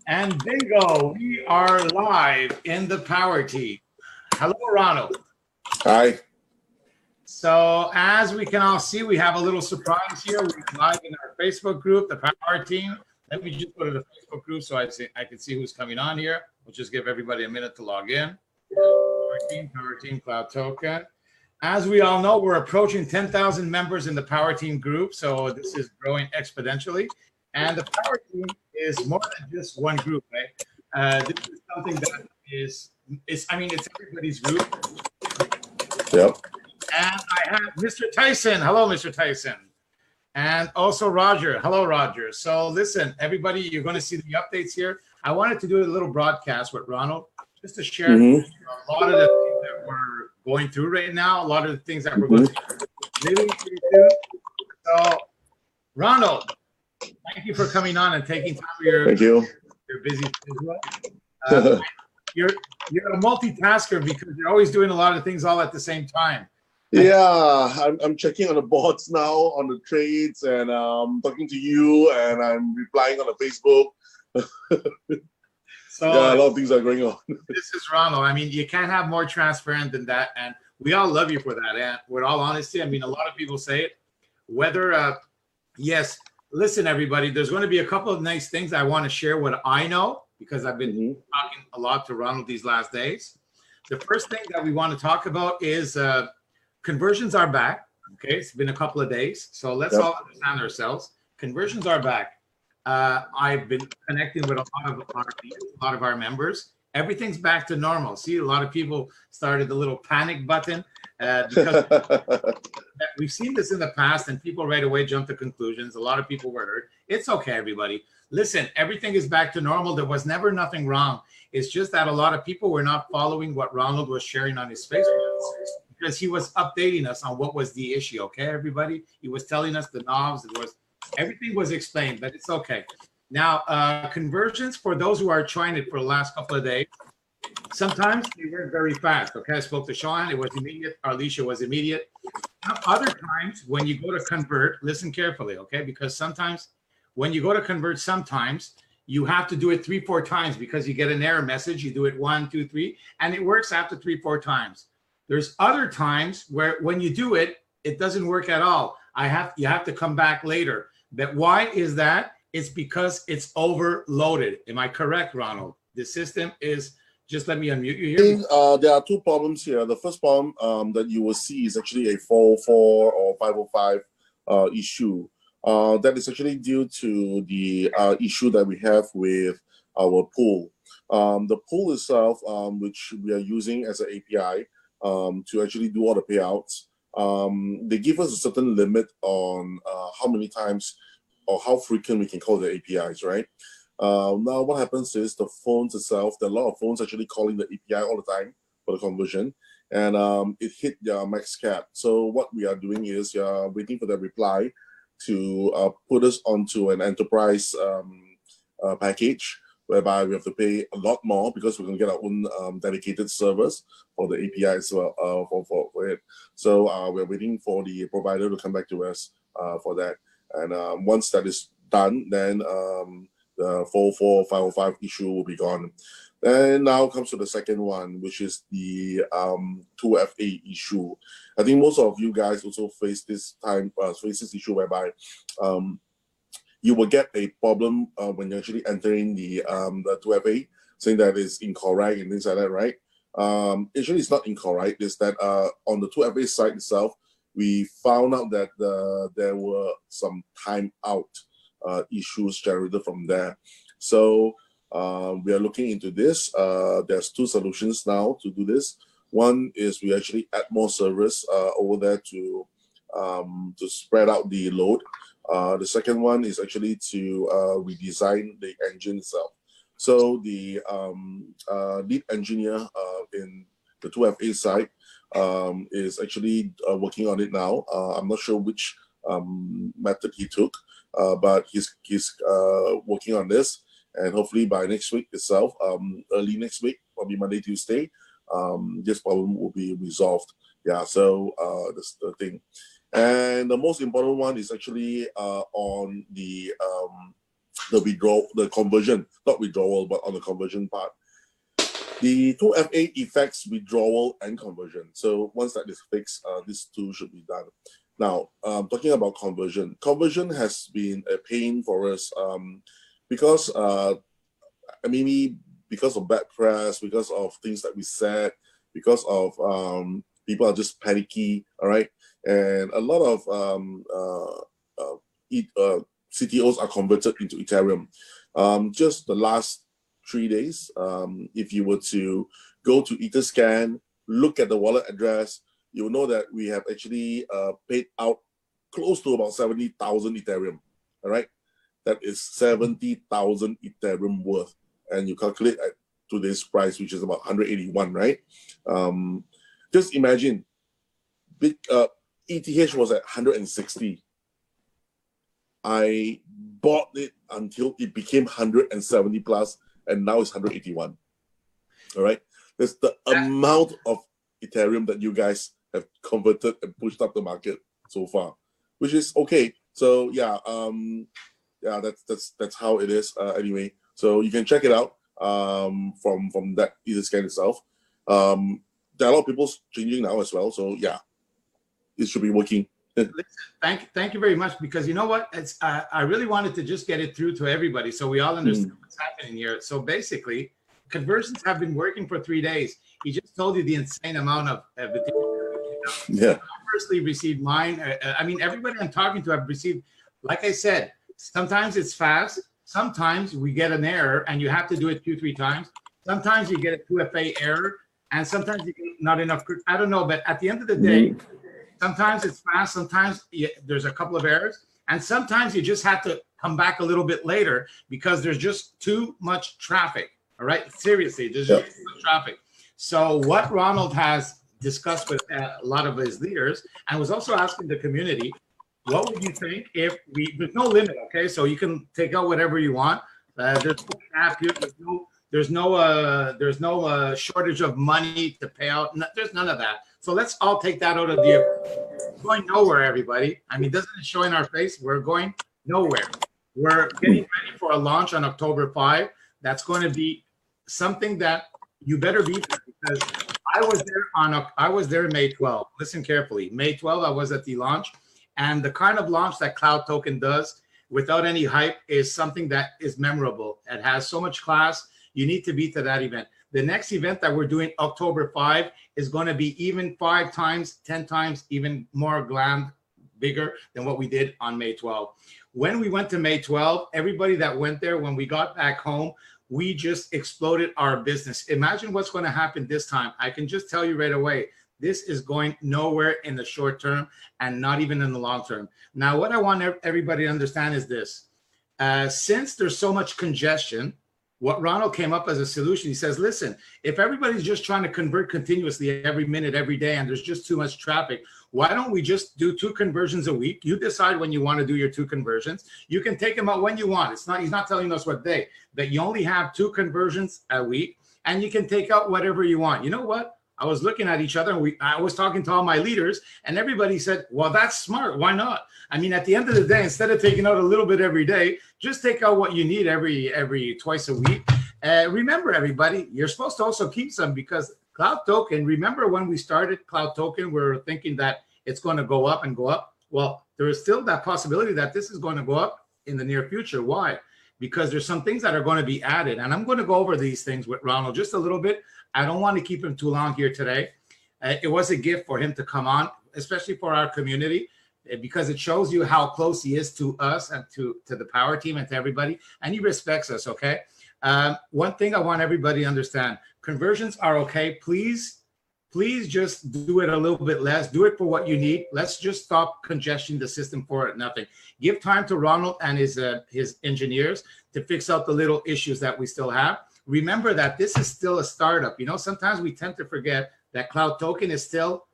And bingo, we are live in the power team. Hello, Ronald. Hi. So as we can all see, we have a little surprise here. We're live in our Facebook group, the power team. Let me just go to the Facebook group so I can see who's coming on here. We'll just give everybody a minute to log in. Power team, Cloud Token. As we all know, we're approaching 10,000 members in the Power Team group, so this is growing exponentially. And the Power Team is more than just one group, right? This is something that is I mean, it's everybody's group. Yep. And I have Mr. Tyson. Hello, Mr. Tyson. And also Roger. Hello, Roger. So listen, everybody, you're going to see the updates here. I wanted to do a little broadcast with Ronald just to share a lot of the things that we're going through right now, a lot of the things that we're going through. So, Ronald, thank you for coming on and taking time of your busy schedule. You're a multitasker because you're always doing a lot of things all at the same time. Yeah, I'm checking on the boards now on the trades, and talking to you, and I'm replying on the Facebook. So yeah, a lot of things are going on. This is Ronald. I mean, you can't have more transparent than that, and we all love you for that. And with all honesty, I mean, a lot of people say it. Whether yes, listen, everybody. There's going to be a couple of nice things I want to share what I know because I've been talking a lot to Ronald these last days. The first thing that we want to talk about is conversions are back. Okay, it's been a couple of days, so let's all understand ourselves. Conversions are back. I've been connecting with a lot of our members. Everything's back to normal. See, a lot of people started the little panic button because we've seen this in the past, and people right away jump to conclusions. A lot of people were hurt. It's okay, everybody. Listen, everything is back to normal. There was never nothing wrong. It's just that a lot of people were not following what Ronald was sharing on his Facebook because he was updating us on what was the issue. Okay, everybody. He was telling us the knobs. Everything was explained, but it's okay. Now, conversions for those who are trying it for the last couple of days, sometimes they work very fast. Okay, I spoke to Sean. It was immediate. Alicia was immediate. Other times, when you go to convert, listen carefully, okay? Because sometimes when you go to convert, sometimes you have to do it 3-4 times because you get an error message. You do it 1, 2, 3, and it works after 3-4 times. There's other times where when you do it, it doesn't work at all. You have to come back later. But why is that? It's because it's overloaded. Am I correct, Ronald? The system is, just let me unmute you here. There are two problems here. The first problem that you will see is actually a 404 or 505 issue. That is actually due to the issue that we have with our pool. The pool itself, which we are using as an API to actually do all the payouts, they give us a certain limit on how many times or how frequent we can call the APIs, right? Now, what happens is the phones itself, there are a lot of phones actually calling the API all the time for the conversion, and it hit their max cap. So what we are doing is waiting for the reply to put us onto an enterprise package, whereby we have to pay a lot more because we're going to get our own dedicated servers for the API as well for it. So we're waiting for the provider to come back to us for that. And once that is done, then the 404, 505 issue will be gone. And now comes to the second one, which is the 2FA issue. I think most of you guys also face this issue whereby you will get a problem when you're actually entering the 2FA, saying that it's incorrect and things like that, right? Actually, it's not incorrect. It's that on the 2FA site itself, we found out that there were some timeout issues generated from there. So we are looking into this. There's two solutions now to do this. One is we actually add more servers over there to spread out the load. The second one is actually to redesign the engine itself. So the lead engineer in the 2FA side is actually working on it now. I'm not sure which method he took, but he's working on this, and hopefully by next week itself, early next week, probably Monday, Tuesday, this problem will be resolved. Yeah, so that's the thing. And the most important one is actually on the the conversion, not withdrawal, but on the conversion part. The 2FA effects withdrawal and conversion. So once that is fixed, these two should be done. Now, talking about conversion. Conversion has been a pain for us because maybe because of bad press, because of things that we said, because of people are just panicky, all right? And a lot of CTOs are converted into Ethereum. Just the last 3 days, if you were to go to Etherscan, look at the wallet address, you'll know that we have actually paid out close to about 70,000 Ethereum, all right? That is 70,000 Ethereum worth. And you calculate at today's price, which is about 181, right? Just imagine, ETH was at 160. I bought it until it became 170 plus, and now it's 181. All right, that's the amount of Ethereum that you guys have converted and pushed up the market so far, which is okay. So yeah, that's how it is. Anyway, so you can check it out from that Etherscan itself. There are a lot of people changing now as well. So yeah, it should be working. Listen, thank you very much, because you know what, it's I really wanted to just get it through to everybody so we all understand what's happening here. So basically, conversions have been working for 3 days. He just told you the insane amount of the yeah. I personally received mine. I mean, everybody I'm talking to have received. Like I said, sometimes it's fast, sometimes we get an error and you have to do it 2-3 times. Sometimes you get a 2FA error, and sometimes you get not enough. I don't know, but at the end of the day, sometimes it's fast, sometimes there's a couple of errors, and sometimes you just have to come back a little bit later because there's just too much traffic. All right, seriously, there's just too much traffic. So what Ronald has discussed with a lot of his leaders, and was also asking the community, what would you think if there's no limit, okay? So you can take out whatever you want. There's no cap here. There's no shortage of money to pay out. There's none of that. So let's all take that out of the going nowhere, everybody. I mean, doesn't it show in our face? We're going nowhere. We're getting ready for a launch on October 5. That's going to be something that you better be there, because I was there May 12. Listen carefully. May 12, I was at the launch, and the kind of launch that Cloud Token does without any hype is something that is memorable. It has so much class. You need to be to that event. The next event that we're doing October 5 is going to be even 5 times, 10 times, even more glam, bigger than what we did on May 12. When we went to May 12, everybody that went there, when we got back home, we just exploded our business. Imagine what's going to happen this time. I can just tell you right away, this is going nowhere in the short term and not even in the long term. Now, what I want everybody to understand is this. Since there's so much congestion, what Ronald came up as a solution, he says, listen, if everybody's just trying to convert continuously every minute, every day, and there's just too much traffic, why don't we just do 2 conversions a week? You decide when you want to do your 2 conversions. You can take them out when you want. He's not telling us what day, but you only have 2 conversions a week, and you can take out whatever you want. You know what? I was looking at each other, and I was talking to all my leaders, and everybody said, well, that's smart. Why not? I mean, at the end of the day, instead of taking out a little bit every day, just take out what you need every twice a week. Remember, everybody, you're supposed to also keep some, because Cloud Token, remember when we started Cloud Token, we were thinking that it's going to go up and go up. Well, there is still that possibility that this is going to go up in the near future. Why? Because there's some things that are going to be added. And I'm going to go over these things with Ronald just a little bit. I don't want to keep him too long here today. It was a gift for him to come on, especially for our community, because it shows you how close he is to us and to the power team and to everybody. And he respects us, okay? One thing I want everybody to understand, conversions are okay. Please just do it a little bit less. Do it for what you need. Let's just stop congesting the system for nothing. Give time to Ronald and his engineers to fix out the little issues that we still have. Remember that this is still a startup. You know, sometimes we tend to forget that Cloud Token is still,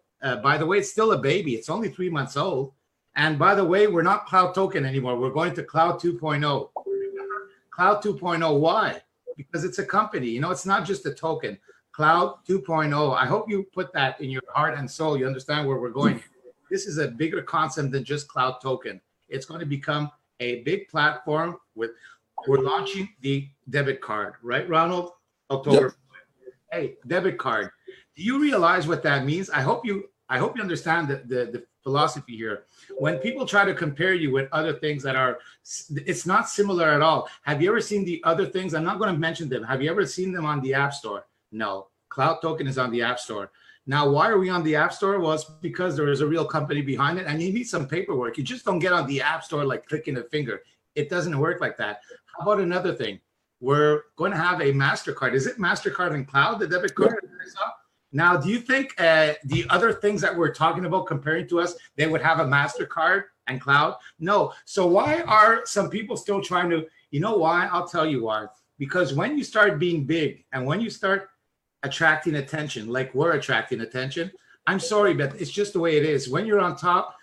by the way, it's still a baby. It's only 3 months old. And by the way, we're not Cloud Token anymore. We're going to Cloud 2.0. Cloud 2.0, why? Because it's a company. You know, it's not just a token. Cloud 2.0. I hope you put that in your heart and soul. You understand where we're going. This is a bigger concept than just Cloud Token. It's going to become a big platform with we're launching the debit card, right, Ronald? October. Yep. Hey, debit card. Do you realize what that means? I hope you understand the philosophy here. When people try to compare you with other things that are, it's not similar at all. Have you ever seen the other things? I'm not going to mention them. Have you ever seen them on the App Store? No. Cloud Token is on the App Store. Now, why are we on the App Store? Well, it's because there is a real company behind it, and you need some paperwork. You just don't get on the App Store like clicking a finger. It doesn't work like that. How about another thing? We're going to have a MasterCard. Is it MasterCard and Cloud, the debit card? Now, do you think the other things that we're talking about comparing to us, they would have a MasterCard and Cloud? No. So why are some people still trying to, you know why? I'll tell you why. Because when you start being big and when you start attracting attention, like we're attracting attention, I'm sorry, but it's just the way it is. When you're on top,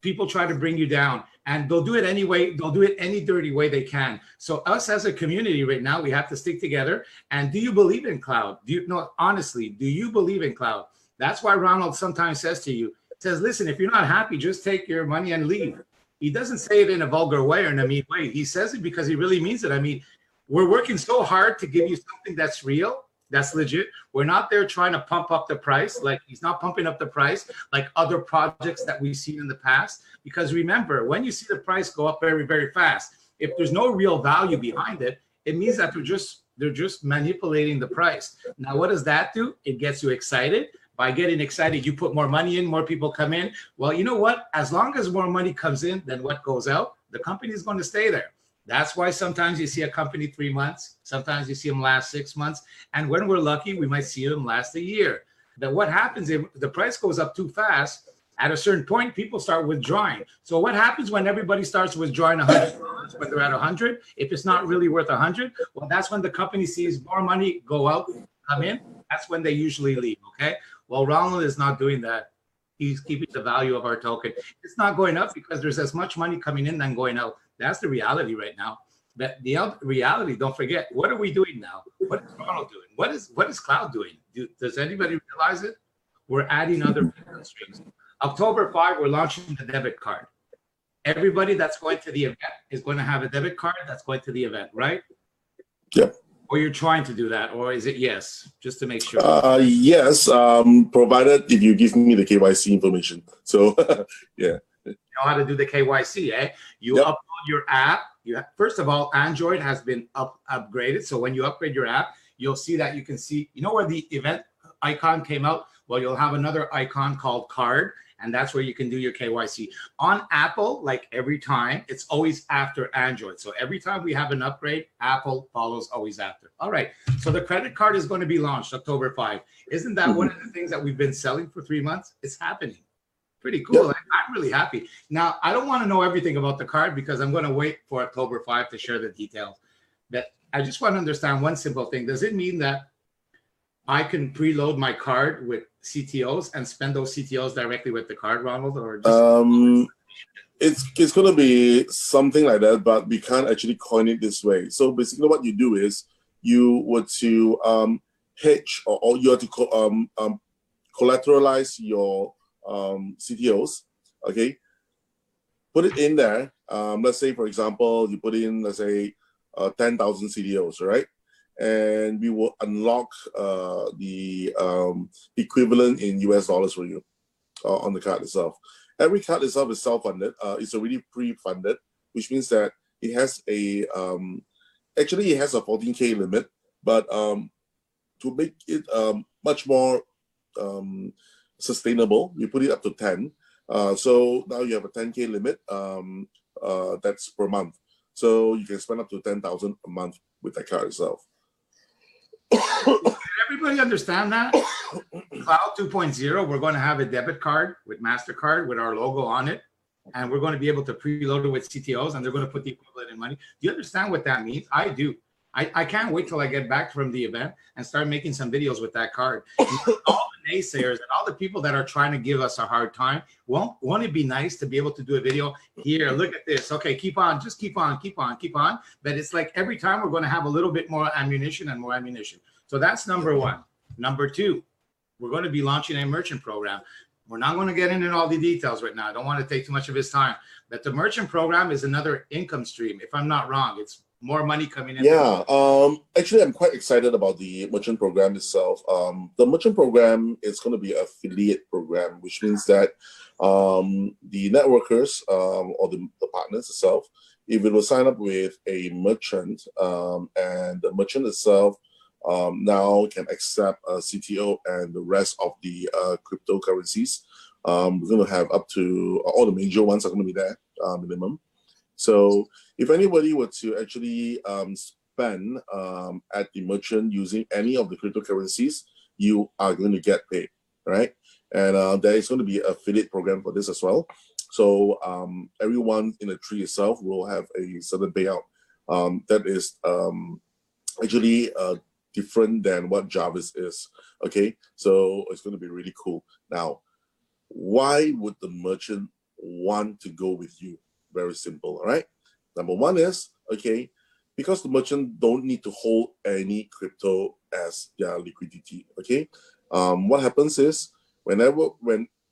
people try to bring you down, and they'll do it anyway. They'll do it any dirty way they can. So us as a community right now, we have to stick together. And do you believe in Cloud? Do you know, honestly, do you believe in Cloud? That's why Ronald sometimes says to you, says, listen, if you're not happy, just take your money and leave. He doesn't say it in a vulgar way or in a mean way. He says it because he really means it. I mean, we're working so hard to give you something that's real, that's legit. We're not there trying to pump up the price. Like, he's not pumping up the price like other projects that we've seen in the past. Because remember, when you see the price go up very, very fast, if there's no real value behind it, it means that they're just manipulating the price. Now, what does that do? It gets you excited. By getting excited, you put more money in, more people come in. Well, you know what? As long as more money comes in than what goes out, the company is going to stay there. That's why sometimes you see a company 3 months, sometimes you see them last 6 months, and when we're lucky, we might see them last a year. But what happens if the price goes up too fast? At a certain point, people start withdrawing. So what happens when everybody starts withdrawing $100 when they're at 100? If it's not really worth 100, well, that's when the company sees more money go out, come in. That's when they usually leave, okay? Well, Ronald is not doing that. He's keeping the value of our token. It's not going up because there's as much money coming in than going out. That's the reality right now. But the reality, don't forget, what are we doing now? What is Ronald doing? What is Cloud doing? Does anybody realize it? We're adding other payment streams. October 5, we're launching the debit card. Everybody that's going to the event is going to have a debit card that's going to the event, right? Yep. Or you're trying to do that, or is it yes? Just to make sure. Yes, provided if you give me the KYC information. So, yeah. You know how to do the KYC, eh? You upload your app. First of all, Android has been upgraded. So when you upgrade your app, you'll see that you can see, you know where the event icon came out? Well, you'll have another icon called card, and that's where you can do your KYC. On Apple, like every time, it's always after Android. So every time we have an upgrade, Apple follows always after. All right. So the credit card is going to be launched October 5. Isn't that one of the things that we've been selling for 3 months? It's happening. Pretty cool. Yep. I'm really happy. Now, I don't want to know everything about the card because I'm going to wait for October 5 to share the details. But I just want to understand one simple thing. Does it mean that I can preload my card with CTOs and spend those CTOs directly with the card, Ronald? Or just it's going to be something like that, but we can't actually coin it this way. So basically what you do is you were to hedge or you have to collateralize your CTOs, okay? Put it in there. Let's say, for example, you put in, let's say, 10,000 CTOs, right? And we will unlock the equivalent in US dollars for you on the card itself. Every card itself is self-funded. It's already pre-funded, which means that it has a actually it has a 14K limit, but to make it much more sustainable, you put it up to 10. So now you have a 10K limit. That's per month. So you can spend up to 10,000 a month with that card itself. Did everybody understand that? Cloud 2.0, we're going to have a debit card with MasterCard with our logo on it. And we're going to be able to preload it with CTOs, and they're going to put the equivalent in money. Do you understand what that means? I do. I can't wait till I get back from the event and start making some videos with that card. All the naysayers and all the people that are trying to give us a hard time, won't it be nice to be able to do a video here? Look at this. Okay, keep on, just keep on, keep on, keep on. But it's like every time we're going to have a little bit more ammunition and more ammunition. So that's number one. Number two, we're going to be launching a merchant program. We're not going to get into all the details right now. I don't want to take too much of his time. But the merchant program is another income stream. If I'm not wrong, it's more money coming in? Yeah, actually, I'm quite excited about the merchant program itself. The merchant program is going to be an affiliate program, which means that the networkers or the partners itself, if it will sign up with a merchant and the merchant itself now can accept CTO and the rest of the cryptocurrencies, we're going to have up to all the major ones are going to be there minimum. So if anybody were to actually spend at the merchant using any of the cryptocurrencies, you are going to get paid, right? And there is going to be an affiliate program for this as well. So everyone in the tree itself will have a certain payout that is actually different than what Jarvis is, okay? So it's going to be really cool. Now, why would the merchant want to go with you? Very simple, all right? Number one is, okay, because the merchant don't need to hold any crypto as their liquidity, okay? What happens is,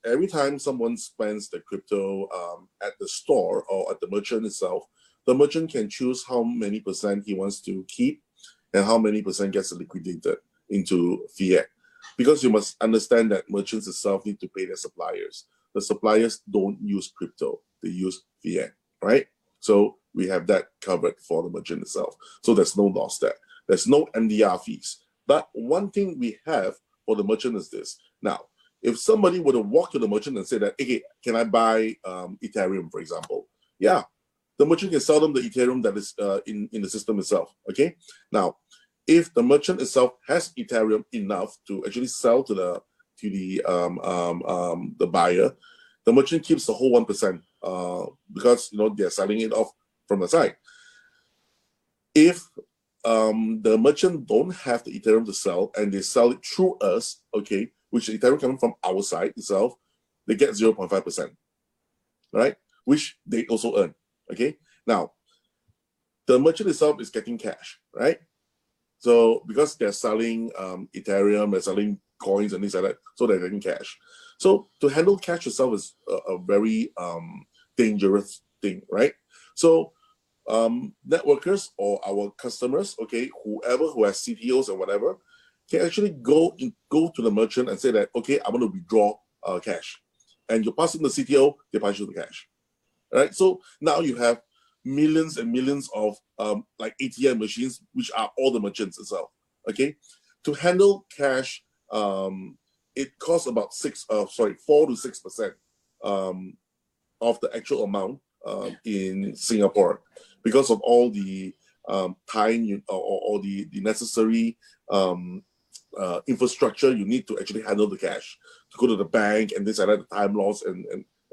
every time someone spends the crypto at the store or at the merchant itself, the merchant can choose how many percent he wants to keep and how many percent gets liquidated into fiat. Because you must understand that merchants itself need to pay their suppliers. The suppliers don't use crypto, they use fiat, right? So we have that covered for the merchant itself. So there's no loss there. There's no MDR fees. But one thing we have for the merchant is this. Now, if somebody were to walk to the merchant and say that, okay, can I buy Ethereum, for example? Yeah, the merchant can sell them the Ethereum that is in the system itself, okay? Now, if the merchant itself has Ethereum enough to actually sell to the buyer, the merchant keeps the whole 1% because they're selling it off from the side. If the merchant don't have the Ethereum to sell and they sell it through us, okay, which the Ethereum coming from our side itself, they get 0.5%, right? Which they also earn, okay? Now, the merchant itself is getting cash, right? So because they're selling Ethereum, they're selling coins and things like that, so they're getting cash. So to handle cash itself is a very dangerous thing, right? So networkers or our customers, okay, whoever who has CTOs or whatever, can actually go to the merchant and say that, okay, I want to withdraw cash. And you pass in the CTO, they pass you the cash. All right? So now you have millions and millions of like ATM machines, which are all the merchants itself. Okay, to handle cash, it costs about 4 to 6% of the actual amount in Singapore because of all the time or the necessary infrastructure you need to actually handle the cash, to go to the bank and this and that, the time loss and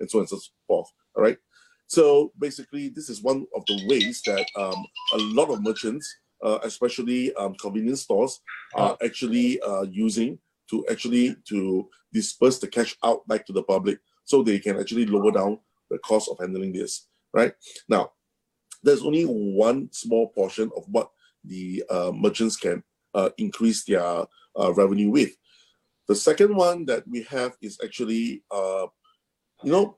so on and so forth. All right. So basically, this is one of the ways that a lot of merchants, especially convenience stores, are actually using to disperse the cash out back to the public, so they can actually lower down the cost of handling this. Right now, there's only one small portion of what the merchants can increase their revenue with. The second one that we have is actually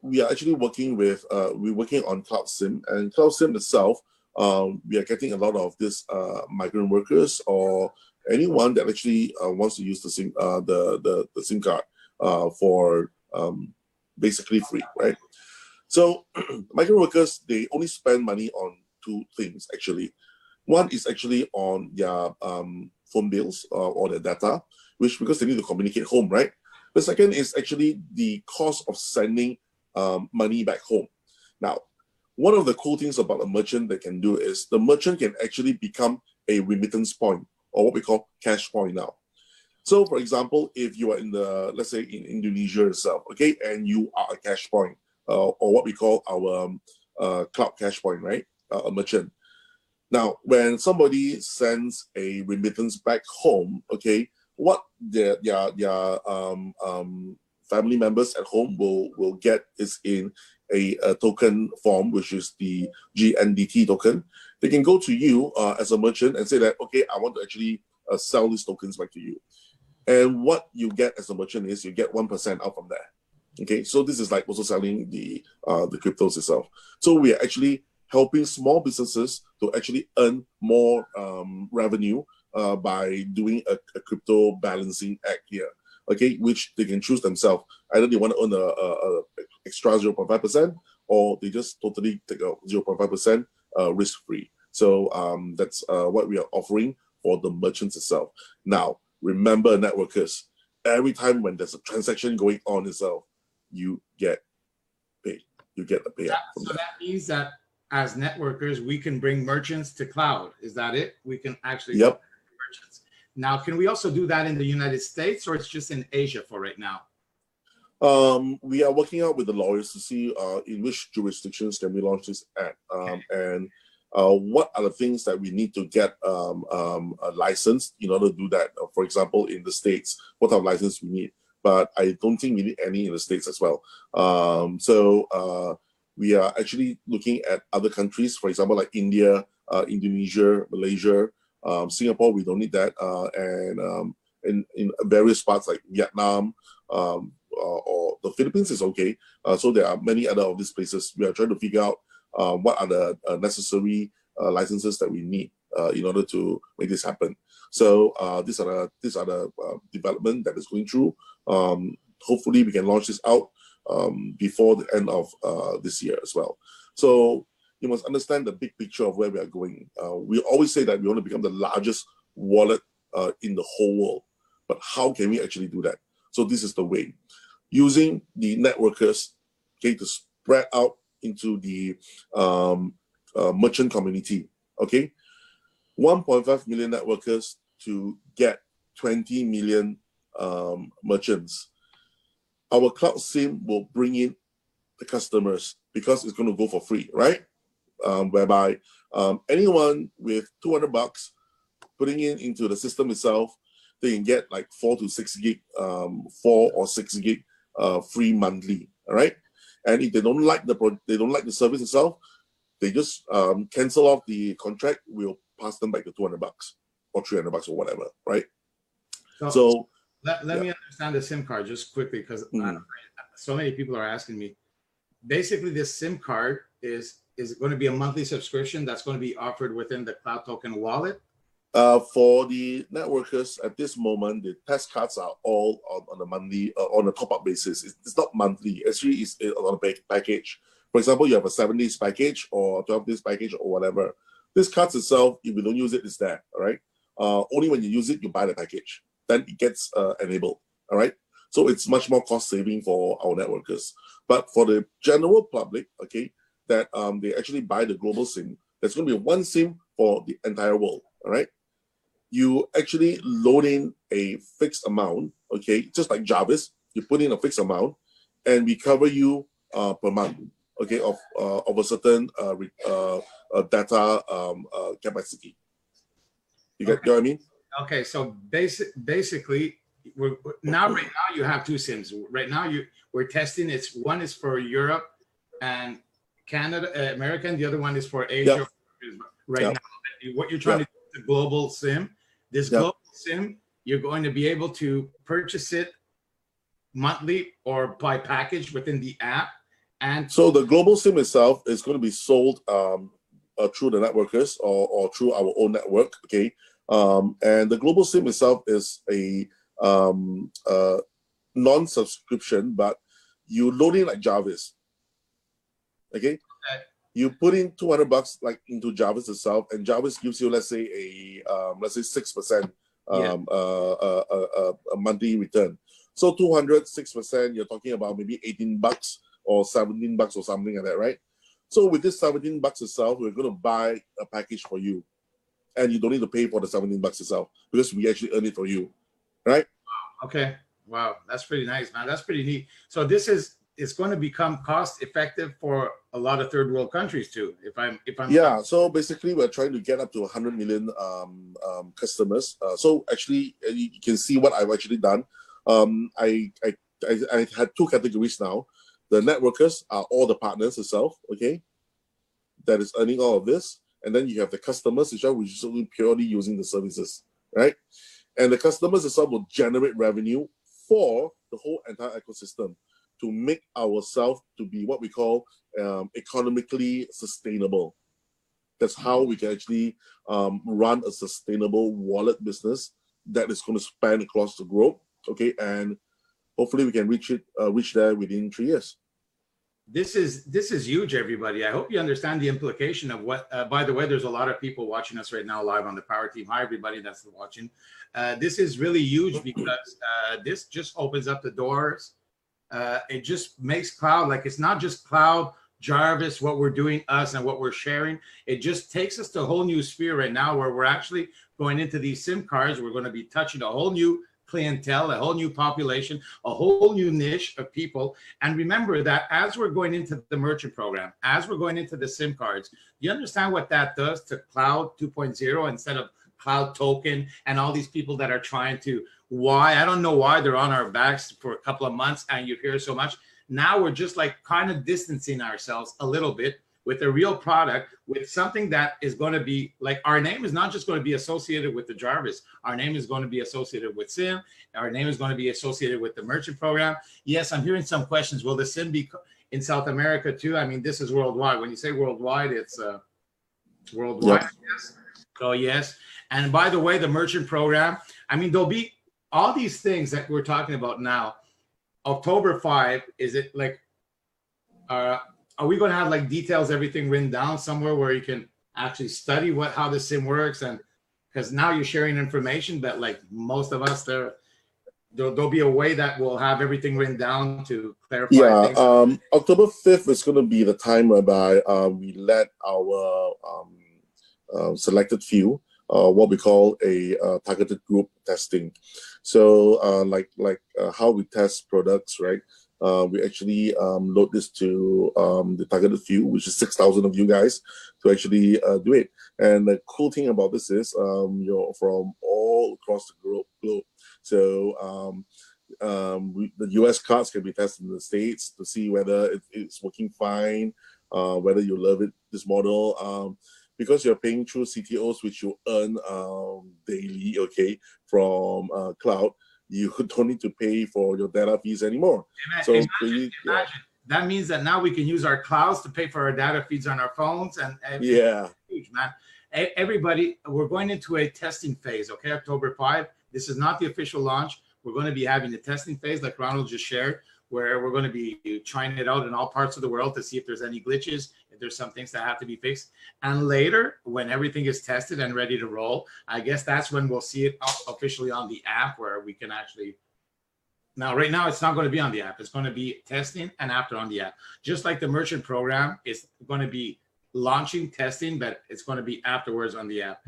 we are actually working with, we're working on Cloud SIM, and Cloud SIM itself, we are getting a lot of this migrant workers or anyone that actually wants to use the SIM, the SIM card for basically free, right? So migrant workers, they only spend money on two things actually. One is actually on their phone bills or their data, which because they need to communicate home, right? The second is actually the cost of sending money back home. Now, one of the cool things about a merchant that can do is the merchant can actually become a remittance point, or what we call cash point now. So, for example, if you are in let's say in Indonesia itself, okay, and you are a cash point, or what we call our cloud cash point, right? A merchant. Now, when somebody sends a remittance back home, okay, what their family members at home will get is in a token form, which is the GNDT token. They can go to you as a merchant and say that, okay, I want to actually sell these tokens back to you. And what you get as a merchant is you get 1% out from there. Okay, so this is like also selling the cryptos itself. So we are actually helping small businesses to actually earn more revenue by doing a crypto balancing act here, okay, which they can choose themselves. Either they want to earn a extra 0.5%, or they just totally take a 0.5% risk-free. So that's what we are offering for the merchants itself. Now, remember, networkers, every time when there's a transaction going on itself, you get paid. You get the payout. So that means that as networkers, we can bring merchants to cloud. Is that it? We can actually Yep. merchants. Now, can we also do that in the United States, or it's just in Asia for right now? We are working out with the lawyers to see in which jurisdictions can we launch this at, and what are the things that we need to get a license in order to do that. For example, in the States, what type of license we need, but I don't think we need any in the States as well. So we are actually looking at other countries, for example, like India, Indonesia, Malaysia, Singapore. We don't need that, and in various parts like Vietnam. Or the Philippines is okay. So there are many other of these places. We are trying to figure out what are the necessary licenses that we need in order to make this happen. So these are the development that is going through. Hopefully we can launch this out before the end of this year as well. So you must understand the big picture of where we are going. We always say that we want to become the largest wallet in the whole world, but how can we actually do that? So this is the way. Using the networkers, okay, to spread out into the merchant community, okay? 1.5 million networkers to get 20 million merchants. Our cloud SIM will bring in the customers because it's going to go for free, right? Whereby anyone with $200 putting into the system itself, they can get like 4 to 6 gig, 4 or 6 gig free monthly. All right, and if they don't like the service itself, they just cancel off the contract. We'll pass them back the $200 or $300 or whatever. Right. So let me understand the SIM card just quickly, because so many people are asking me. Basically, this SIM card is going to be a monthly subscription that's going to be offered within the Cloud Token wallet. For the networkers at this moment, the test cards are all on a monthly, on a top-up basis. It's not monthly. Actually, it's on a package. For example, you have a 7 days package or 12 days package or whatever. This cards itself, if you don't use it, it's there. All right. Only when you use it, you buy the package. Then it gets enabled. All right. So it's much more cost saving for our networkers. But for the general public, okay, that they actually buy the global SIM, there's going to be one SIM for the entire world. All right. You actually load in a fixed amount, okay, just like Jarvis, you put in a fixed amount, and we cover you per month, okay, of a certain data capacity. You get what I mean? Okay, so basically, right now you have two SIMs. Right now we're testing. One is for Europe and Canada, America, and the other one is for Asia. Yep. Right now, what you're trying to do is a global SIM. This global SIM, you're going to be able to purchase it monthly or by package within the app. And so the global SIM itself is going to be sold through the networkers or through our own network, okay? And the global SIM itself is a non-subscription, but you load in like Jarvis, okay? You put in $200 like into Jarvis itself, and Jarvis gives you, let's say 6% a monthly return. So 6%, you're talking about maybe $18 or $17 or something like that, right? So with this $17 itself, we're going to buy a package for you, and you don't need to pay for the $17 itself because we actually earn it for you, right? Okay. Wow, that's pretty nice, man. That's pretty neat. So it's going to become cost effective for a lot of third world countries too. If I'm so basically we're trying to get up to 100 million customers. So actually you can see what I've actually done. I had two categories now. The networkers are all the partners itself, okay, that is earning all of this, and then you have the customers itself, which is only purely using the services, right? And the customers itself will generate revenue for the whole entire ecosystem. to make ourselves to be what we call economically sustainable. That's how we can actually run a sustainable wallet business that is going to span across the globe. Okay, and hopefully we can reach there within 3 years. This is huge, everybody. I hope you understand the implication of what. By the way, there's a lot of people watching us right now live on the Power Team. Hi, everybody that's watching. This is really huge because this just opens up the doors. It just makes cloud, like, it's not just cloud, Jarvis, what we're doing, us, and what we're sharing. It just takes us to a whole new sphere right now where we're actually going into these SIM cards. We're going to be touching a whole new clientele, a whole new population, a whole new niche of people. And remember that as we're going into the merchant program, as we're going into the SIM cards, you understand what that does to Cloud 2.0 instead of Cloud Token and all these people that are trying to, I don't know why they're on our backs for a couple of months and you hear so much. Now we're just like kind of distancing ourselves a little bit with a real product, with something that is going to be like, our name is not just going to be associated with the Jarvis. Our name is going to be associated with SIM. Our name is going to be associated with the merchant program. Yes, I'm hearing some questions. Will the SIM be in South America too? I mean, this is worldwide. When you say worldwide, it's worldwide. Yep. Yes. So yes. And by the way, the merchant program, I mean, there'll be all these things that we're talking about now. October 5, is it like, are we going to have like details, everything written down somewhere where you can actually study how the SIM works? And because now you're sharing information, but like most of us, there'll be a way that we'll have everything written down to clarify. Yeah, things. October 5th is going to be the time whereby we let our selected few, what we call a targeted group testing. So like how we test products, right? We actually load this to the targeted few, which is 6,000 of you guys, to actually do it. And the cool thing about this is you're from all across the globe. So the US cards can be tested in the States to see whether it's working fine, whether you love it, this model. Because you're paying through CTOs, which you earn daily, okay, from cloud, you don't need to pay for your data fees anymore. Imagine. That means that now we can use our clouds to pay for our data feeds on our phones. And yeah, it's huge, man. Everybody, we're going into a testing phase, okay, October 5. This is not the official launch. We're going to be having the testing phase, like Ronald just shared, where we're going to be trying it out in all parts of the world to see if there's any glitches, if there's some things that have to be fixed. And later, when everything is tested and ready to roll, I guess that's when we'll see it officially on the app, where we can actually, now right now it's not going to be on the app. It's going to be testing and after on the app. Just like the merchant program is going to be launching, testing, but it's going to be afterwards on the app.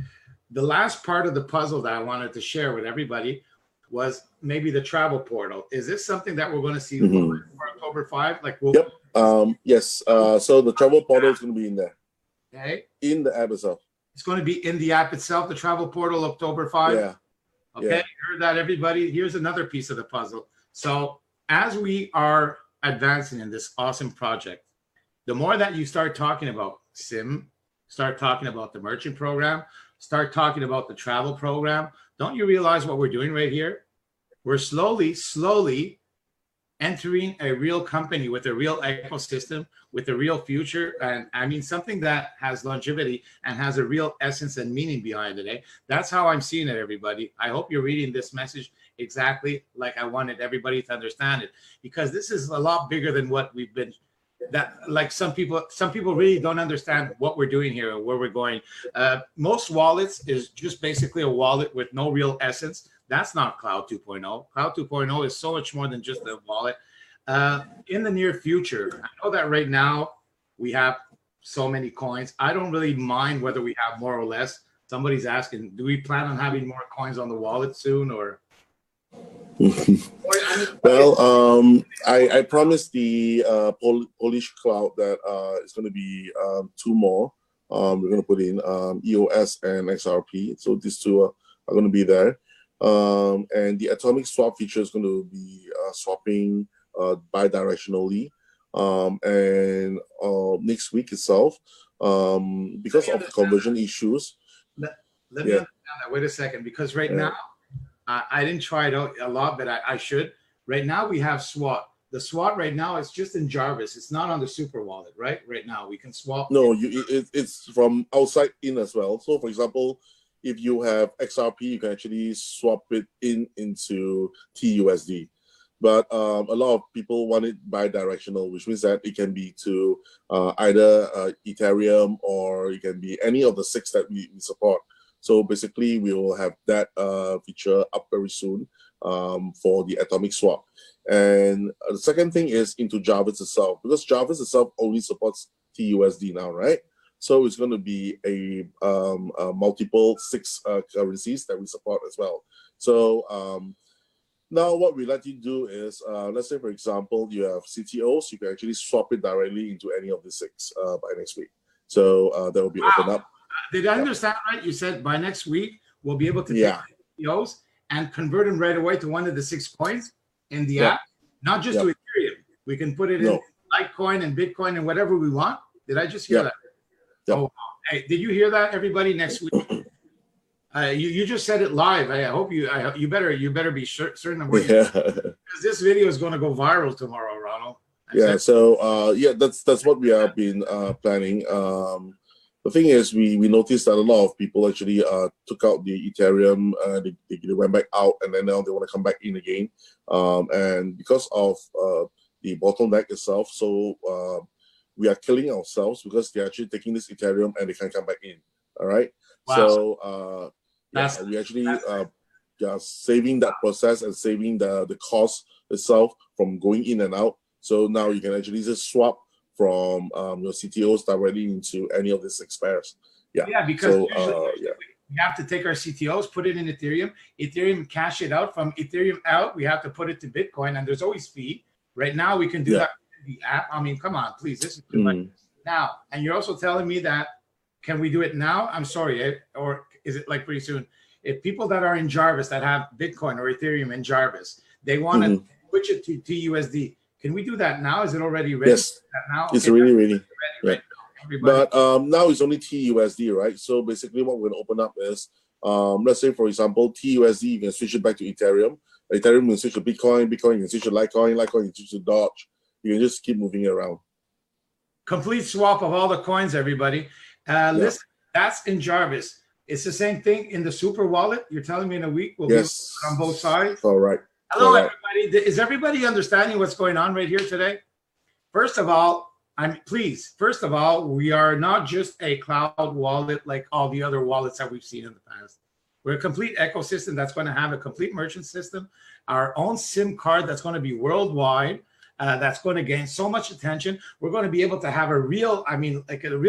The last part of the puzzle that I wanted to share with everybody was maybe the travel portal. Is this something that we're going to see for October 5? Like, yep. Yes. So the travel portal is going to be in there. Okay. In the app itself. It's going to be in the app itself, the travel portal, October 5? Yeah. Okay. Yeah. You heard that, everybody. Here's another piece of the puzzle. So as we are advancing in this awesome project, the more that you start talking about SIM, start talking about the merchant program, start talking about the travel program, don't you realize what we're doing right here? We're slowly entering a real company with a real ecosystem, with a real future. And I mean, something that has longevity and has a real essence and meaning behind it. Eh? That's how I'm seeing it, everybody. I hope you're reading this message exactly like I wanted everybody to understand it, because this is a lot bigger than what we've been, that like some people really don't understand what we're doing here and where we're going. Most wallets is just basically a wallet with no real essence. That's not Cloud 2.0. Cloud 2.0 is so much more than just a wallet. In the near future, I know that right now we have so many coins. I don't really mind whether we have more or less. Somebody's asking, do we plan on having more coins on the wallet soon, or? Well, I promised the Polish cloud that it's going to be 2 more. We're going to put in EOS and XRP. So these 2 are going to be there. And the atomic swap feature is going to be swapping bidirectionally. And next week itself, because of the conversion issues. Let me understand that. Wait a second, because right now, I didn't try it out a lot, but I should. Right now we have swap. the swap right now is just in Jarvis. It's not on the super wallet, right? Right now we can swap. No, it's from outside in as well. So, for example, if you have XRP, you can actually swap it into TUSD. But a lot of people want it bi-directional, which means that it can be to either Ethereum, or it can be any of the 6 that we support. So basically, we will have that feature up very soon for the atomic swap. And the second thing is into Jarvis itself, because Jarvis itself only supports TUSD now, right? So it's going to be a multiple 6 currencies that we support as well. So now what we let you do is, let's say, for example, you have CTOs, you can actually swap it directly into any of the 6 by next week. So that will be open up. Did I understand right? You said by next week, we'll be able to take CTOs and convert them right away to one of the 6 coins in the app, not just to Ethereum. We can put it in Litecoin and Bitcoin and whatever we want. Did I just hear that? Oh, hey, did you hear that, everybody? Next week, you just said it live. I hope you better be certain of what because this video is going to go viral tomorrow, Ronald. So that's what we have been planning. The thing is, we noticed that a lot of people actually took out the Ethereum, they went back out, and then now they want to come back in again. And because of the bottleneck itself, so we are killing ourselves because they're actually taking this Ethereum and they can't come back in. All right. Wow. So we actually are saving that process and saving the cost itself from going in and out. So now you can actually just swap from your CTOs directly into any of the 6 pairs. Because we have to take our CTOs, put it in Ethereum, cash it out. From Ethereum out, we have to put it to Bitcoin, and there's always fee. Right now, we can do that in the app. I mean, come on, please. This is too much now. And you're also telling me that, can we do it now? I'm sorry, or is it like pretty soon? If people that are in Jarvis that have Bitcoin or Ethereum in Jarvis, they want to switch it to TUSD. Can we do that now? Is it already ready? Yes, now? It's really ready. Right now, but now it's only TUSD, right? So basically what we're going to open up is, let's say, for example, TUSD, you can switch it back to Ethereum. Ethereum can switch to Bitcoin. Bitcoin can switch to Litecoin. Litecoin can switch to Doge. You can just keep moving it around. Complete swap of all the coins, everybody. Listen, that's in Jarvis. It's the same thing in the super wallet. You're telling me in a week we'll be on both sides? All right. Hello, everybody. Is everybody understanding what's going on right here today? First of all, we are not just a cloud wallet like all the other wallets that we've seen in the past. We're a complete ecosystem that's going to have a complete merchant system, our own SIM card that's going to be worldwide, that's going to gain so much attention. We're going to be able to have a real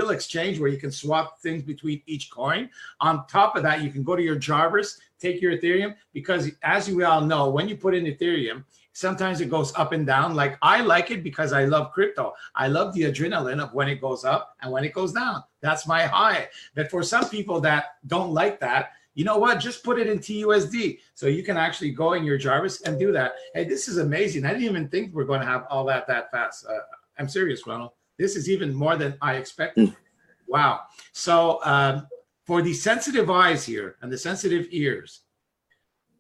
exchange where you can swap things between each coin. On top of that, you can go to your Jarvis, take your Ethereum, because as you all know, when you put in Ethereum, sometimes it goes up and down. Like, I like it because I love crypto. I love the adrenaline of when it goes up and when it goes down. That's my high. But for some people that don't like that, you know what? Just put it in TUSD. So you can actually go in your Jarvis and do that. Hey, this is amazing. I didn't even think we're going to have all that fast. I'm serious, Ronald. This is even more than I expected. Wow. So for the sensitive eyes here and the sensitive ears,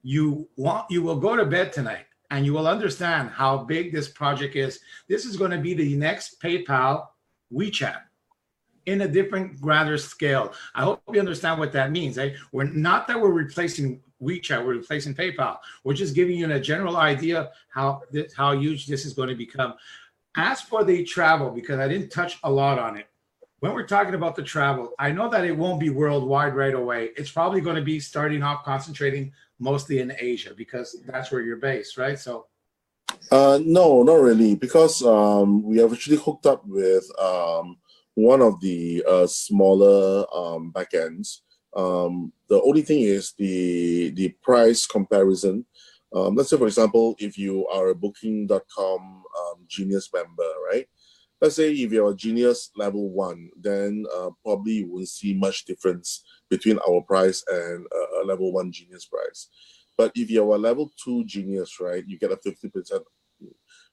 you will go to bed tonight and you will understand how big this project is. This is going to be the next PayPal WeChat in a different, grander scale. I hope you understand what that means. We're not that we're replacing WeChat, we're replacing PayPal. We're just giving you a general idea how huge this is going to become. As for the travel, because I didn't touch a lot on it, when we're talking about the travel, I know that it won't be worldwide right away. It's probably going to be starting off concentrating mostly in Asia, because that's where you're based, right? So no, not really, because we have actually hooked up with one of the smaller backends. The only thing is the price comparison. Let's say, for example, if you are a Booking.com Genius member, right? Let's say if you're a Genius level 1, then probably you won't see much difference between our price and a level 1 Genius price. But if you're a level 2 Genius, right, you get a 50%,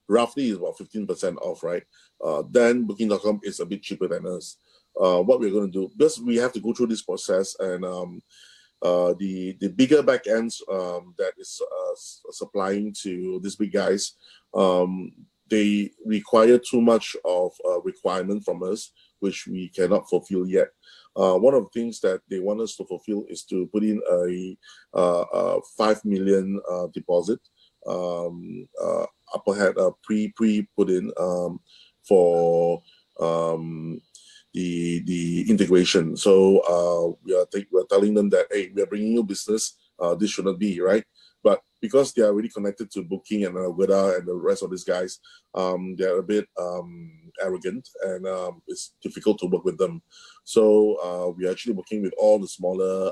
roughly is about 15% off, right? Then Booking.com is a bit cheaper than us. What we're going to do, because we have to go through this process, and the bigger backends that is supplying to these big guys, they require too much of a requirement from us, which we cannot fulfill yet. One of the things that they want us to fulfill is to put in a 5 million deposit, upper had pre put in for the integration. So we're telling them that, hey, we are bringing you business. This shouldn't be, right? But because they are really connected to Booking and Agoda and the rest of these guys, they're a bit arrogant, and it's difficult to work with them. So we're actually working with all the smaller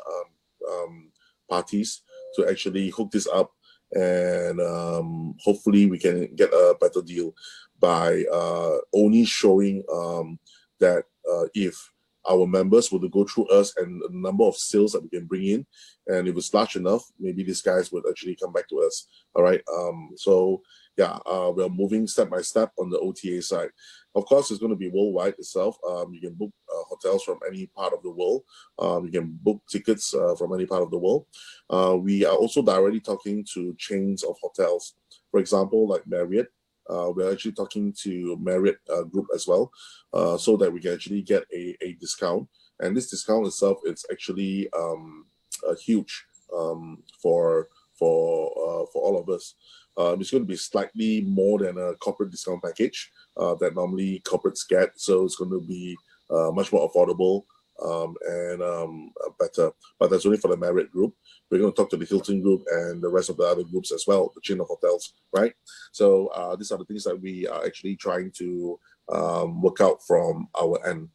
parties to actually hook this up, and hopefully we can get a better deal by only showing that if our members were to go through us and the number of sales that we can bring in, and if it's large enough, maybe these guys would actually come back to us. All right. So yeah, we're moving step by step on the OTA side. Of course, it's going to be worldwide itself. You can book hotels from any part of the world. You can book tickets from any part of the world. We are also directly talking to chains of hotels. For example, like Marriott. We're actually talking to Marriott Group as well, so that we can actually get a discount. And this discount itself is actually huge for all of us. It's going to be slightly more than a corporate discount package that normally corporates get. So it's going to be much more affordable and better. But that's only for the Marriott Group. We're going to talk to the Hilton Group and the rest of the other groups as well, the chain of hotels, right? So these are the things that we are actually trying to work out from our end.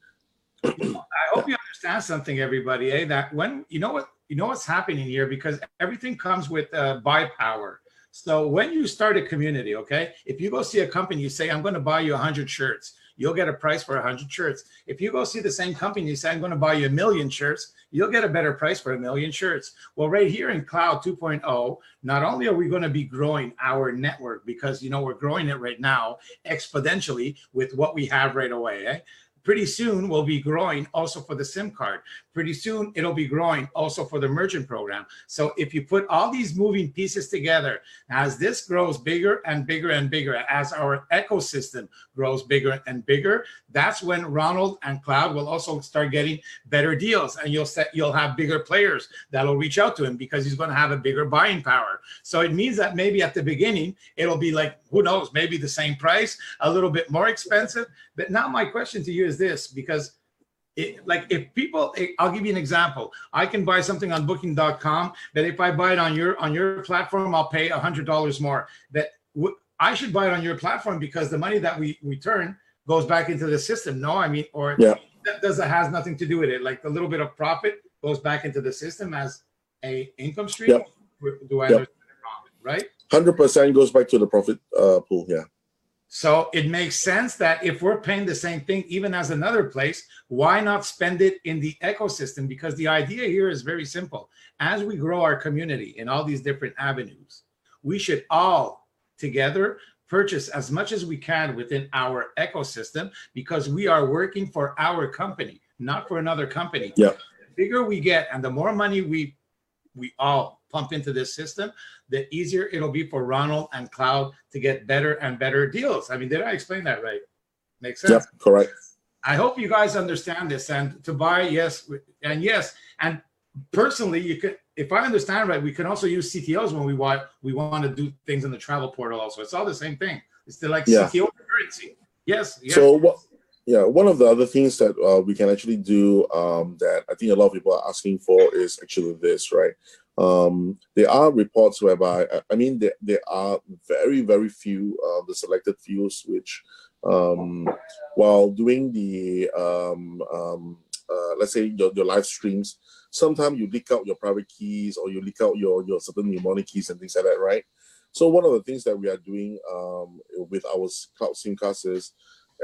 I hope you understand something, everybody. That when you know what's happening here, because everything comes with buy power. So when you start a community, okay, if you go see a company, you say, I'm going to buy you 100 shirts, you'll get a price for 100 shirts. If you go see the same company, you say, I'm going to buy you 1,000,000 shirts, you'll get a better price for 1,000,000 shirts. Well, right here in Cloud 2.0, not only are we going to be growing our network, because, we're growing it right now exponentially with what we have right away, Pretty soon we'll be growing also for the SIM card. Pretty soon it'll be growing also for the merchant program. So if you put all these moving pieces together, as this grows bigger and bigger and bigger, as our ecosystem grows bigger and bigger, that's when Ronald and Cloud will also start getting better deals, and you'll have bigger players that'll reach out to him because he's going to have a bigger buying power. So it means that maybe at the beginning it'll be like, who knows, maybe the same price, a little bit more expensive. But now my question to you is this, because if people, I'll give you an example. I can buy something on booking.com, but if I buy it on your platform, I'll pay $100 more. That I should buy it on your platform because the money that we turn goes back into the system. No, I mean, or yeah, that has nothing to do with it. Like the little bit of profit goes back into the system as a income stream. Yep. Do I understand it wrong? Right? 100% goes back to the profit pool. Yeah. So it makes sense that if we're paying the same thing, even as another place, why not spend it in the ecosystem? Because the idea here is very simple. As we grow our community in all these different avenues, we should all together purchase as much as we can within our ecosystem, because we are working for our company, not for another company. Yeah. The bigger we get and the more money we all pump into this system, the easier it'll be for Ronald and Cloud to get better and better deals. I mean, did I explain that right? Makes sense? Yep, correct. I hope you guys understand this. And to buy, yes. And personally, you could, if I understand right, we can also use CTOs when we want to do things in the travel portal also. It's all the same thing. It's still like CTO currency. Yes. So one of the other things that we can actually do that I think a lot of people are asking for is actually this, right? There are reports whereby, I mean, there are very, very few the selected fews which, while doing the, let's say your live streams, sometimes you leak out your private keys or you leak out your certain mnemonic keys and things like that, right? So one of the things that we are doing with our cloud SIM cards is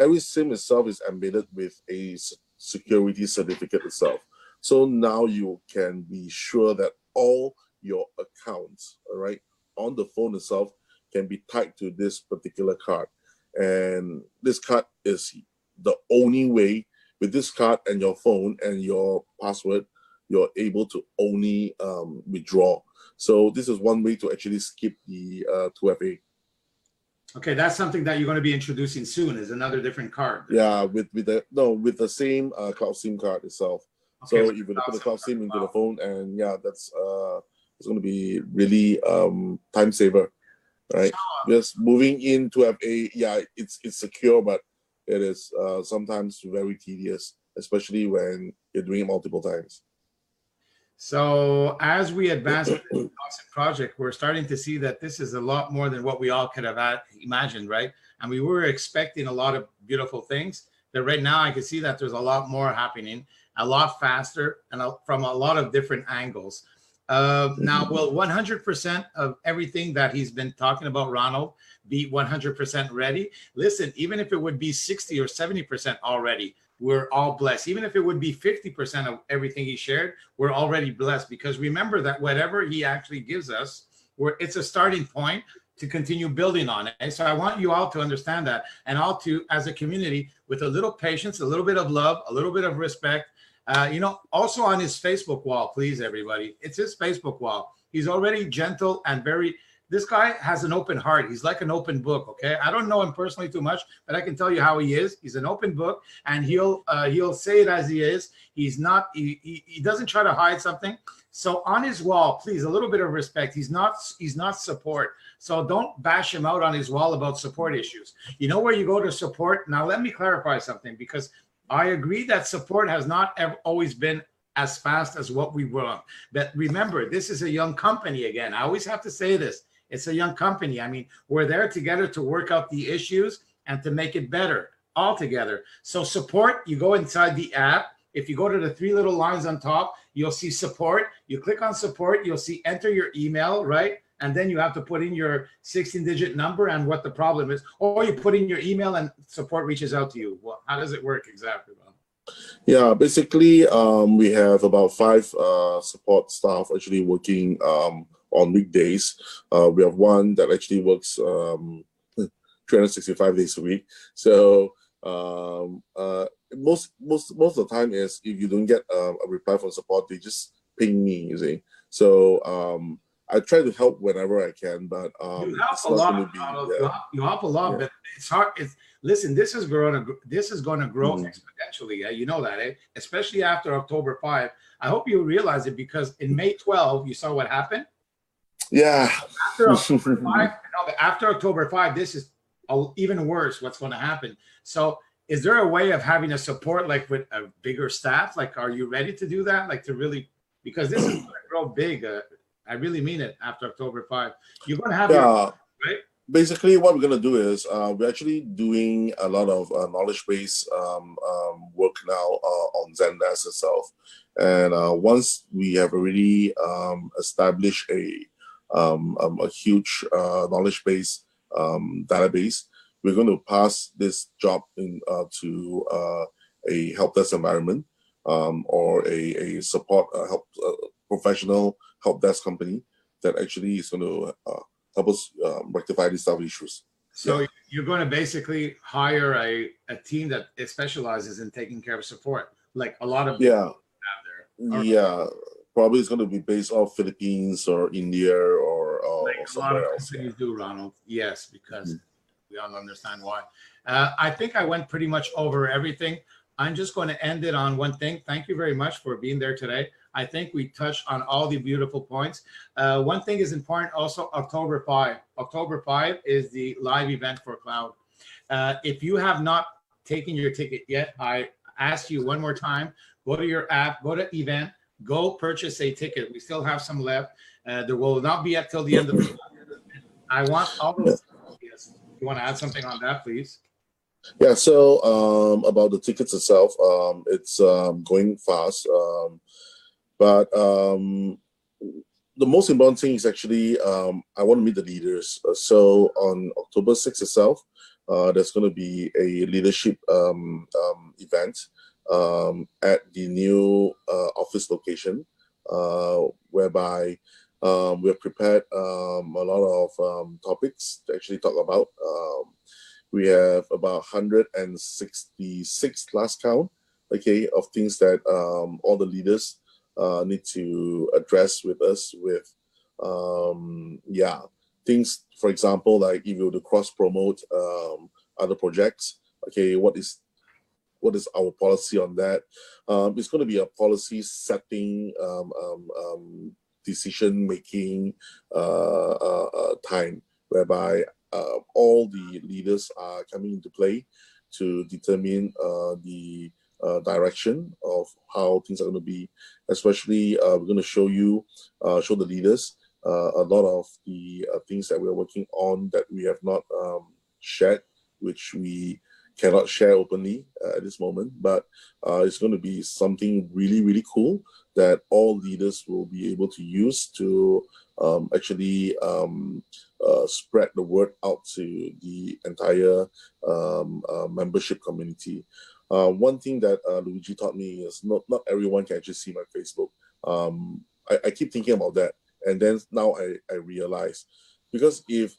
every SIM itself is embedded with a security certificate itself. So now you can be sure that all your accounts, all right, on the phone itself can be tied to this particular card. And this card is the only way. With this card and your phone and your password, you're able to only withdraw. So this is one way to actually skip the 2FA. Okay, that's something that you're going to be introducing soon. Is another different card. Yeah, with the same cloud SIM card itself. Okay, So with you the will put the cloud cloud SIM into SIM. the phone, and yeah, that's it's going to be really time saver, right? Just moving in to have it's secure, but it is sometimes very tedious, especially when you're doing it multiple times. So as we advance with the project, we're starting to see that this is a lot more than what we all could have imagined, right? And we were expecting a lot of beautiful things. But right now, I can see that there's a lot more happening, a lot faster, and from a lot of different angles. Now, will 100% of everything that he's been talking about, Ronald, be 100% ready? Listen, even if it would be 60 or 70% already, we're all blessed. Even if it would be 50% of everything he shared, we're already blessed, because remember that whatever he actually gives us, it's a starting point to continue building on it. So I want you all to understand that, and all to, as a community, with a little patience, a little bit of love, a little bit of respect. Also on his Facebook wall, please, everybody. It's his Facebook wall. He's already gentle and this guy has an open heart. He's like an open book. Okay. I don't know him personally too much, but I can tell you how he is. He's an open book, and he'll say it as he is. He doesn't try to hide something. So on his wall, please, a little bit of respect. He's not support. So don't bash him out on his wall about support issues. You know where you go to support? Now, let me clarify something, because I agree that support has not always been as fast as what we want. But remember, this is a young company again. I always have to say this. It's a young company. I mean, we're there together to work out the issues and to make it better all together. So support, you go inside the app. If you go to the 3 little lines on top, you'll see support. You click on support, you'll see enter your email, right? And then you have to put in your 16-digit number and what the problem is. Or you put in your email and support reaches out to you. Well, how does it work exactly, Bob? Yeah, basically, we have about 5 support staff actually working on weekdays. We have one that actually works 365 days a week. So most of the time is, if you don't get a reply from support, they just ping me, you see. So I try to help whenever I can, but you help a lot. You help a lot, but it's hard. Listen, this is going to grow exponentially. You know that, eh? Especially after October 5. I hope you realize it, because in May 12, you saw what happened. Yeah. After October 5, this is even worse. What's going to happen? So, is there a way of having a support like with a bigger staff? Like, are you ready to do that? Like, to really, because this is going to grow big. I really mean it. After October 5, you're going to have right? Basically, what we're going to do is we're actually doing a lot of knowledge base work now on Zendesk itself. And once we have already established a huge knowledge base database, we're going to pass this job to a help desk environment or a support professional help desk company that actually is going to help us rectify these type of issues. So you're going to basically hire a team that specializes in taking care of support, like a lot of people out there. Yeah, probably it's going to be based off Philippines or India or like somewhere else. You do, Ronald. Yes, because we all understand why. I think I went pretty much over everything. I'm just going to end it on one thing. Thank you very much for being there today. I think we touched on all the beautiful points. One thing is important also, October 5. October 5 is the live event for Cloud. If you have not taken your ticket yet, I ask you one more time, go to your app, go to event, go purchase a ticket. We still have some left. There will not be up till the end of the month. I want all those. Yes. You want to add something on that, please? Yeah, so about the tickets itself, it's going fast. But the most important thing is actually I want to meet the leaders. So on October 6th itself, there's going to be a leadership event at the new office location, whereby we have prepared a lot of topics to actually talk about. We have about 166 last count, okay, of things that all the leaders need to address with us with, things, for example, like if you were to cross promote other projects, okay, what is our policy on that? It's going to be a policy setting, decision making time, whereby all the leaders are coming into play to determine the direction of how things are going to be. Especially, we're going to show the leaders a lot of the things that we're working on that we have not shared, which we cannot share openly at this moment, but it's going to be something really, really cool that all leaders will be able to use to actually spread the word out to the entire membership community. One thing that Luigi taught me is not everyone can actually see my Facebook. I keep thinking about that, and then now I realize, because if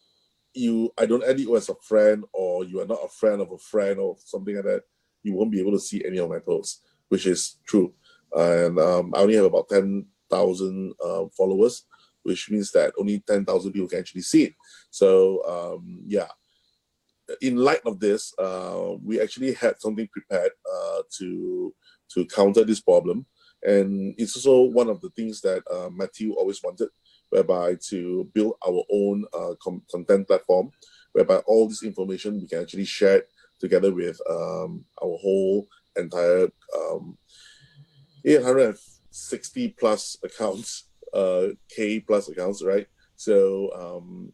I don't add you as a friend, or you are not a friend of a friend or something like that, you won't be able to see any of my posts, which is true. And I only have about 10,000 followers, which means that only 10,000 people can actually see it. So yeah, in light of this, we actually had something prepared to counter this problem. And it's also one of the things that Matthew always wanted, whereby to build our own content platform, whereby all this information we can actually share it together with our whole entire 860 plus accounts, K plus accounts, right? So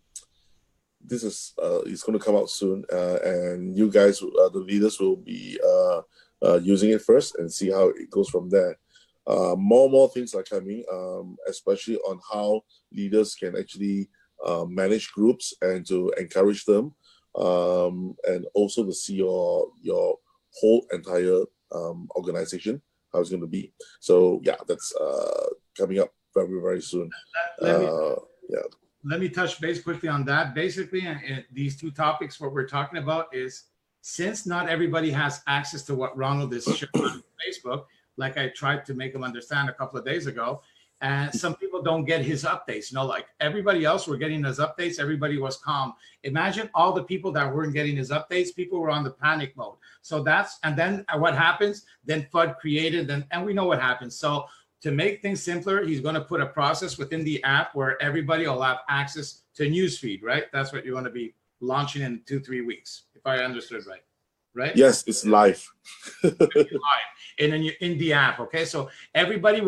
this is it's going to come out soon, and you guys, the leaders, will be using it first and see how it goes from there. More things are coming, especially on how leaders can actually manage groups and to encourage them, and also to see your whole entire organization, how it's going to be. So yeah, that's coming up very, very soon. Let me touch base quickly on that. Basically, these two topics, what we're talking about is, since not everybody has access to what Ronald is showing on Facebook, like I tried to make them understand a couple of days ago, and some people don't get his updates. Like everybody else were getting his updates. Everybody was calm. Imagine all the people that weren't getting his updates. People were on the panic mode. So and then what happens? Then FUD created, and we know what happens. So to make things simpler, he's going to put a process within the app where everybody will have access to newsfeed, right? That's what you're going to be launching in 2-3 weeks, if I understood right. Right? Yes, it's live. And then you're in the app, okay? So everybody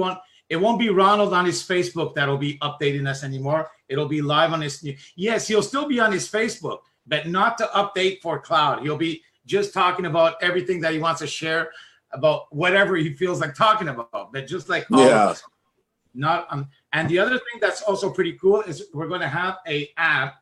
it won't be Ronald on his Facebook that'll be updating us anymore. It'll be live on his, yes, he'll still be on his Facebook, but not to update for cloud. He'll be just talking about everything that he wants to share about whatever he feels like talking about, but just like all of us. And the other thing that's also pretty cool is we're going to have a app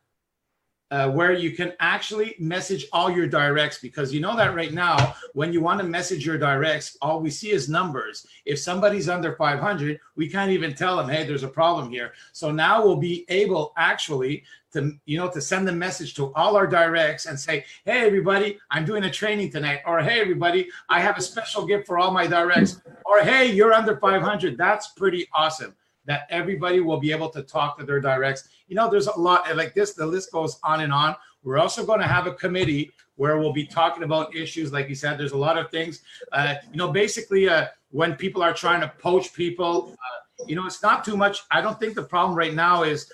where you can actually message all your directs, because you know that right now, when you want to message your directs, all we see is numbers. If somebody's under 500, we can't even tell them, hey, there's a problem here. So now we'll be able actually to send a message to all our directs and say, hey, everybody, I'm doing a training tonight. Or, hey, everybody, I have a special gift for all my directs. Or, hey, you're under 500. That's pretty awesome, that everybody will be able to talk to their directs. There's a lot like this. The list goes on and on. We're also going to have a committee where we'll be talking about issues. Like you said, there's a lot of things, basically when people are trying to poach people, it's not too much. I don't think the problem right now is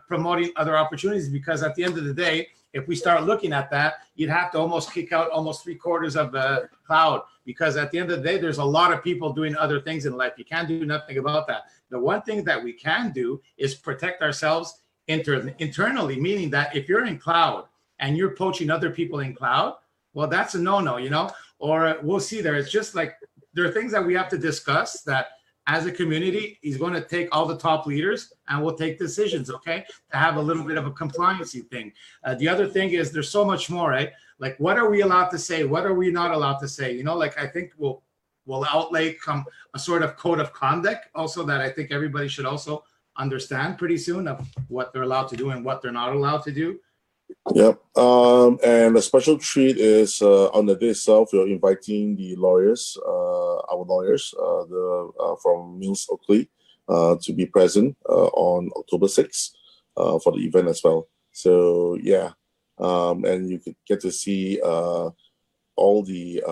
promoting other opportunities, because at the end of the day, if we start looking at that, you'd have to almost kick out almost 3/4 of the cloud, because at the end of the day, there's a lot of people doing other things in life. You can't do nothing about that. The one thing that we can do is protect ourselves internally, meaning that if you're in cloud and you're poaching other people in cloud, well, that's a no-no, or we'll see there. It's just like, there are things that we have to discuss that as a community, he's going to take all the top leaders and we'll take decisions, okay, to have a little bit of a compliancy thing. The other thing is there's so much more, right? Like, what are we allowed to say? What are we not allowed to say? Like, I think we'll outlay a sort of code of conduct also that I think everybody should also understand pretty soon, of what they're allowed to do and what they're not allowed to do. Yep. And a special treat is on the day itself, we're inviting the lawyers, our lawyers, from Mills Oakley, to be present on October 6th for the event as well. So yeah, and you could get to see all the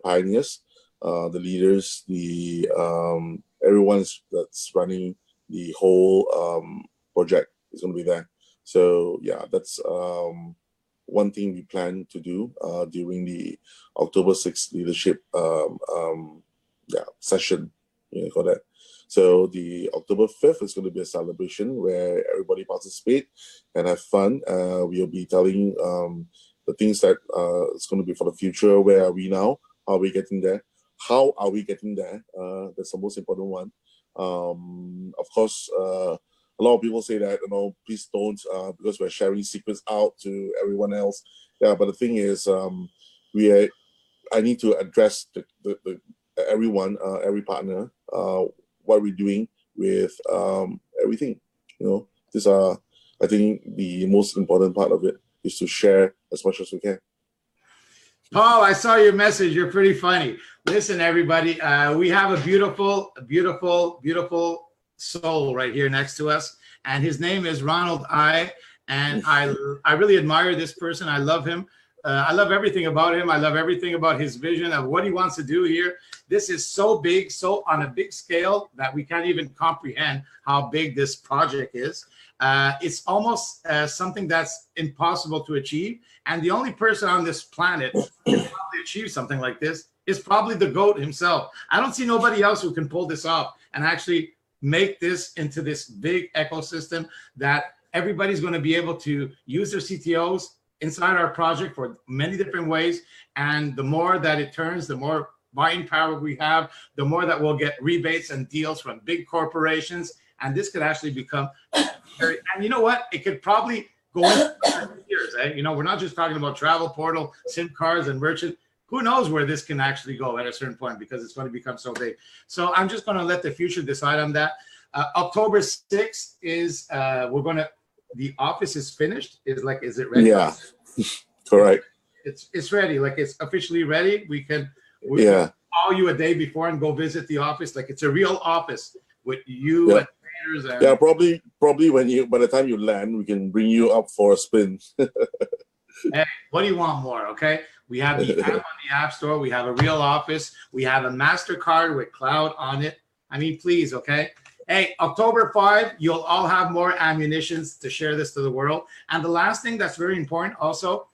pioneers, the leaders, the everyone that's running the whole project is going to be there. So yeah, that's one thing we plan to do during the October 6th leadership session, for that. So the October 5th is going to be a celebration where everybody participate and have fun. We'll be telling the things that it's going to be for the future. Where are we now? How are we getting there? How are we getting there? That's the most important one. Of course, a lot of people say that, please don't, because we're sharing secrets out to everyone else. Yeah, but the thing is, I need to address the everyone, every partner, what we're doing with everything. These are, I think, the most important part of it is to share as much as we can. Paul, I saw your message. You're pretty funny. Listen, everybody, we have a beautiful, beautiful, beautiful soul right here next to us, and his name is Ronald Aai, and I really admire this person. I love him. I love everything about him. I love everything about his vision of what he wants to do here. This is so big, so on a big scale that we can't even comprehend how big this project is. It's almost something that's impossible to achieve. And the only person on this planet who can probably achieve something like this is probably the GOAT himself. I don't see nobody else who can pull this off and actually make this into this big ecosystem that everybody's going to be able to use their CTOs inside our project for many different ways. And the more that it turns, the more buying power we have, the more that we'll get rebates and deals from big corporations. And this could actually become very, and you know what? It could probably go into years. We're not just talking about travel portal, SIM cards, and merchant. Who knows where this can actually go at a certain point, because it's going to become so big. So I'm just going to let the future decide on that. October 6th is the office is finished. Is it ready? Yeah, correct. It's ready. Like, it's officially ready. We can call you a day before and go visit the office. Like, it's a real office with you and traders. And yeah, probably by the time you land, we can bring you up for a spin. Hey, what do you want more? Okay, we have the app on the App Store. We have a real office. We have a MasterCard with cloud on it. I mean, please, okay. Hey, October 5, you'll all have more ammunitions to share this to the world. And the last thing that's very important also,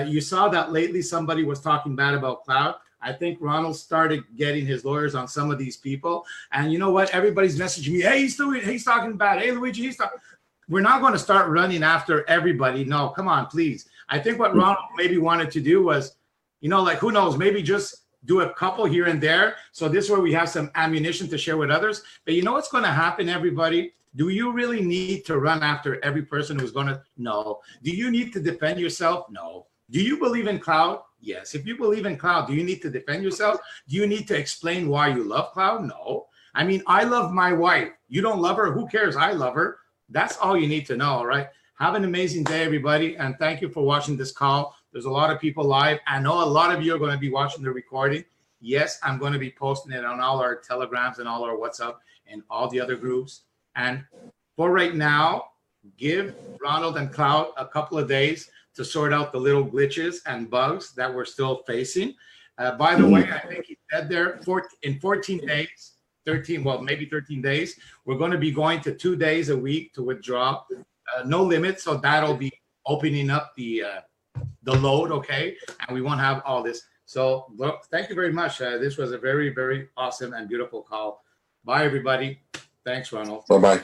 you saw that lately somebody was talking bad about cloud. I think Ronald started getting his lawyers on some of these people. And you know what? Everybody's messaging me, hey, he's talking bad. Hey, Luigi, he's talking. We're not going to start running after everybody. No, come on, please. I think what Ronald maybe wanted to do was, who knows, maybe just do a couple here and there. So this way we have some ammunition to share with others. But you know what's going to happen, everybody? Do you really need to run after every person who's going to? No. Do you need to defend yourself? No. Do you believe in cloud? Yes. If you believe in cloud, do you need to defend yourself? Do you need to explain why you love cloud? No. I mean, I love my wife. You don't love her? Who cares? I love her. That's all you need to know, all right? Have an amazing day, everybody, and thank you for watching this call. There's a lot of people live. I know a lot of you are going to be watching the recording. Yes, I'm going to be posting it on all our Telegrams and all our WhatsApp and all the other groups. And for right now, give Ronald and Cloud a couple of days to sort out the little glitches and bugs that we're still facing. By the way, I think he said there in 14 days, 13 days, we're going to be going to 2 days a week to withdraw. No limit, so that'll be opening up the load, okay? And we won't have all this. So thank you very much. This was a very, very awesome and beautiful call. Bye, everybody. Thanks, Ronald. Bye-bye.